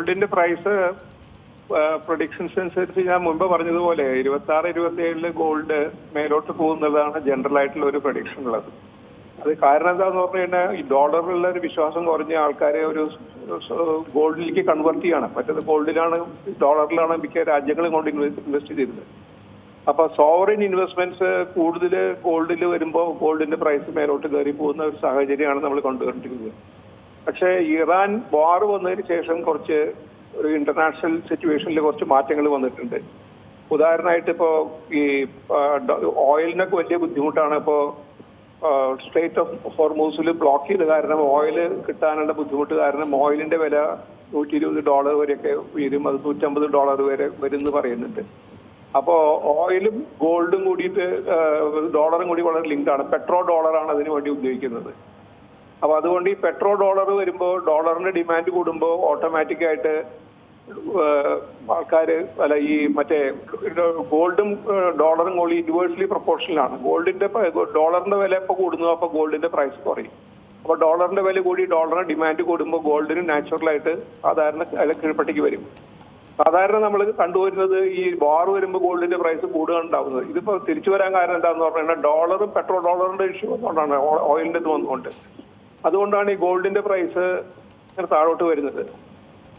ഗോൾഡിന്റെ price predictions അനുസരിച്ച് ഞാൻ മുമ്പ് പറഞ്ഞതുപോലെ 26-27 ഗോൾഡ് മേലോട്ട് പോകുന്നതാണ് ജനറൽ ആയിട്ടുള്ള ഒരു പ്രൊഡിക്ഷൻ ഉള്ളത്. അത് കാരണം എന്താന്ന് പറഞ്ഞു കഴിഞ്ഞാൽ ഈ ഡോളറിലുള്ള ഒരു വിശ്വാസം കുറഞ്ഞ ആൾക്കാരെ ഒരു ഗോൾഡിലേക്ക് കൺവേർട്ട് ചെയ്യണം. മറ്റേത് ഡോളറിലാണ് മിക്ക രാജ്യങ്ങളും കൊണ്ട് ഇൻവെസ്റ്റ് ചെയ്തിരുന്നത്. അപ്പൊ സോവറിൻ ഇൻവെസ്റ്റ്മെന്റ്സ് കൂടുതൽ ഗോൾഡിൽ വരുമ്പോൾ ഗോൾഡിന്റെ പ്രൈസ് മേലോട്ട് കയറി പോകുന്ന ഒരു സാഹചര്യമാണ് നമ്മൾ കണ്ടുകൊണ്ടിരിക്കുന്നത്. പക്ഷേ ഇറാൻ വാർ വന്നതിന് ശേഷം കുറച്ച് ഒരു ഇന്റർനാഷണൽ സിറ്റുവേഷനിൽ കുറച്ച് മാറ്റങ്ങൾ വന്നിട്ടുണ്ട്. ഉദാഹരണമായിട്ട് ഇപ്പോ ഈ ഓയിലിനൊക്കെ വലിയ ബുദ്ധിമുട്ടാണ്. ഇപ്പോ സ്ട്രേറ്റ് ഓഫ് ഹോർമൂസിൽ ബ്ലോക്ക് ചെയ്ത കാരണം ഓയിൽ കിട്ടാനുള്ള ബുദ്ധിമുട്ട് കാരണം ഓയിലിന്റെ വില $120 വരെയൊക്കെ വരും. അത് $150 വരെ വരും എന്ന് പറയുന്നുണ്ട്. അപ്പോ ഓയിലും ഗോൾഡും കൂടിയിട്ട് ഡോളറും കൂടി വളരെ ലിങ്ക്ഡ് ആണ്. പെട്രോ ഡോളറാണ് അതിനു വേണ്ടി ഉപയോഗിക്കുന്നത്. അപ്പൊ അതുകൊണ്ട് ഈ പെട്രോ ഡോളർ വരുമ്പോൾ ഡോളറിന്റെ ഡിമാൻഡ് കൂടുമ്പോൾ ഓട്ടോമാറ്റിക് ആയിട്ട് ആൾക്കാർ ഈ മറ്റേ ഗോൾഡും ഡോളറും കൂടി ഇൻവേഴ്സ്ലി പ്രൊപ്പോർഷണലാണ്. ഡോളറിന്റെ വില ഇപ്പൊ കൂടുന്നു, അപ്പൊ ഗോൾഡിന്റെ പ്രൈസ് കുറയും. അപ്പൊ ഡോളറിന്റെ വില കൂടി ഡോളറിന് ഡിമാൻഡ് കൂടുമ്പോൾ ഗോൾഡിന് നാച്ചുറലായിട്ട് സാധാരണ കീഴ്പട്ടിക്ക് വരും. സാധാരണ നമ്മൾ കണ്ടുവരുന്നത് ഈ വാർ വരുമ്പോൾ ഗോൾഡിന്റെ പ്രൈസ് കൂടുകയുണ്ടാവുന്നത്. ഇതിപ്പോ തിരിച്ചു വരാൻ കാരണം എന്താന്ന് പറഞ്ഞാൽ ഡോളറും പെട്രോൾ ഡോളറിന്റെ ഇഷ്യൂ വന്നുകൊണ്ടാണ്, ഓയിലിന്റെ ഇത് വന്നുകൊണ്ട്. അതുകൊണ്ടാണ് ഈ ഗോൾഡിന്റെ പ്രൈസ് ഇങ്ങനെ താഴോട്ട് വരുന്നത്.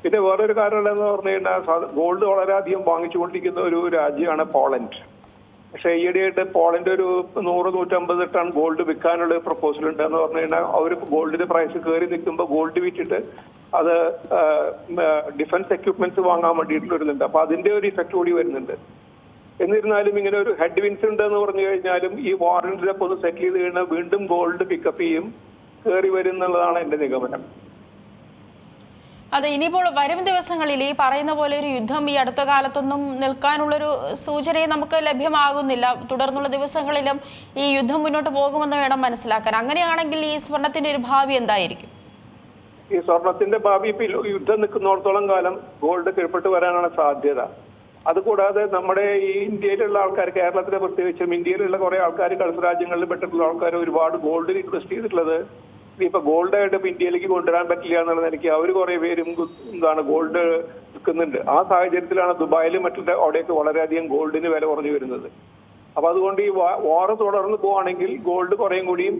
പിന്നെ വേറൊരു കാരണം എന്താന്ന് പറഞ്ഞു കഴിഞ്ഞാൽ ഗോൾഡ് വളരെയധികം വാങ്ങിച്ചുകൊണ്ടിരിക്കുന്ന ഒരു രാജ്യമാണ് പോളണ്ട്. പക്ഷേ ഈയിടെയായിട്ട് പോളണ്ട് ഒരു 100-150 ടൺ ഗോൾഡ് വിൽക്കാനുള്ള പ്രപ്പോസൽ ഉണ്ട് എന്ന് പറഞ്ഞു കഴിഞ്ഞാൽ അവർ ഗോൾഡിന്റെ പ്രൈസ് കയറി നിൽക്കുമ്പോൾ ഗോൾഡ് വിറ്റിട്ട് അത് ഡിഫൻസ് എക്യുപ്മെന്റ്സ് വാങ്ങാൻ വേണ്ടിയിട്ടുള്ള ഒരു ഇതുണ്ട്. അപ്പൊ അതിന്റെ ഒരു ഇഫക്റ്റ് കൂടി വരുന്നുണ്ട്. എന്നിരുന്നാലും ഇങ്ങനെ ഒരു ഹെഡ് വിൻസ് ഉണ്ട് എന്ന് പറഞ്ഞു കഴിഞ്ഞാലും ഈ വാറന്റിലൊക്കെ ഒന്ന് സെറ്റിൽ ചെയ്ത് കഴിഞ്ഞാൽ വീണ്ടും ഗോൾഡ് പിക്കപ്പ് ചെയ്യും, കയറി വരും എന്നുള്ളതാണ് എന്റെ നിഗമനം. അതെ, ഇനിയിപ്പോൾ വരും ദിവസങ്ങളിൽ ഈ പറയുന്ന പോലെ ഒരു യുദ്ധം ഈ അടുത്ത കാലത്തൊന്നും നിൽക്കാനുള്ളൊരു സൂചനയും നമുക്ക് ലഭ്യമാകുന്നില്ല. തുടർന്നുള്ള ദിവസങ്ങളിലും ഈ യുദ്ധം മുന്നോട്ട് പോകുമെന്ന് വേണം മനസ്സിലാക്കാൻ. അങ്ങനെയാണെങ്കിൽ ഈ സ്വർണത്തിന്റെ ഒരു ഭാവി എന്തായിരിക്കും? ഈ സ്വർണത്തിന്റെ ഭാവി യുദ്ധം നിൽക്കുന്നിടത്തോളം കാലം ഗോൾഡ് കീഴ്പ്പെട്ട് വരാനാണ് സാധ്യത. അതുകൂടാതെ നമ്മുടെ ഈ ഇന്ത്യയിലുള്ള ആൾക്കാർ, കേരളത്തിലെ പ്രത്യേകിച്ചും ഇന്ത്യയിലുള്ള കുറെ ആൾക്കാർ, ഗൾഫ് രാജ്യങ്ങളിൽ പെട്ടിട്ടുള്ള ആൾക്കാർ ഒരുപാട് ഗോൾഡിൽ ഇൻവെസ്റ്റ് ചെയ്തിട്ടുള്ളത് ഇപ്പൊ ഗോൾഡായിട്ട് ഇപ്പൊ ഇന്ത്യയിലേക്ക് കൊണ്ടുവരാൻ പറ്റില്ല എന്നുള്ള നിലയ്ക്ക് അവർ കുറെ പേരും ഗോൾഡ് വിൽക്കുന്നുണ്ട്. ആ സാഹചര്യത്തിലാണ് ദുബായിലും മറ്റുള്ള അവിടെയൊക്കെ വളരെയധികം ഗോൾഡിന് വില കുറഞ്ഞു വരുന്നത്. അപ്പൊ അതുകൊണ്ട് ഈ വാർ തുടർന്ന് പോവാണെങ്കിൽ ഗോൾഡ് കുറേയും കൂടിയും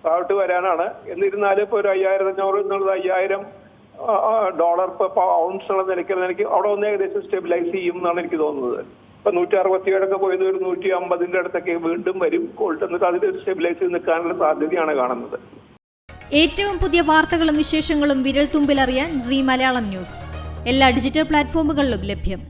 താഴോട്ട് വരാനാണ്. എന്നിരുന്നാലും ഇപ്പൊ ഒരു 5500 എന്നുള്ളത് $5000 ഇപ്പൊ ഔൺസ് ഉള്ള നിലയ്ക്ക് അവിടെ ഒന്ന് ഏകദേശം സ്റ്റെബിലൈസ് ചെയ്യും എന്നാണ് എനിക്ക് തോന്നുന്നത്. ഇപ്പൊ 167 പോയത് ഒരു 150 അടുത്തൊക്കെ വീണ്ടും വരും ഗോൾഡ്. എന്നിട്ട് അതിൽ സ്റ്റെബിലൈസ് ചെയ്ത് നിൽക്കാനുള്ള സാധ്യതയാണ് കാണുന്നത്. ഏറ്റവും പുതിയ വാർത്തകളും വിശേഷങ്ങളും വിരൽ തുമ്പിലറിയാൻ സീ മലയാളം ന്യൂസ് എല്ലാ ഡിജിറ്റൽ പ്ലാറ്റ്ഫോമുകളിലും ലഭ്യം.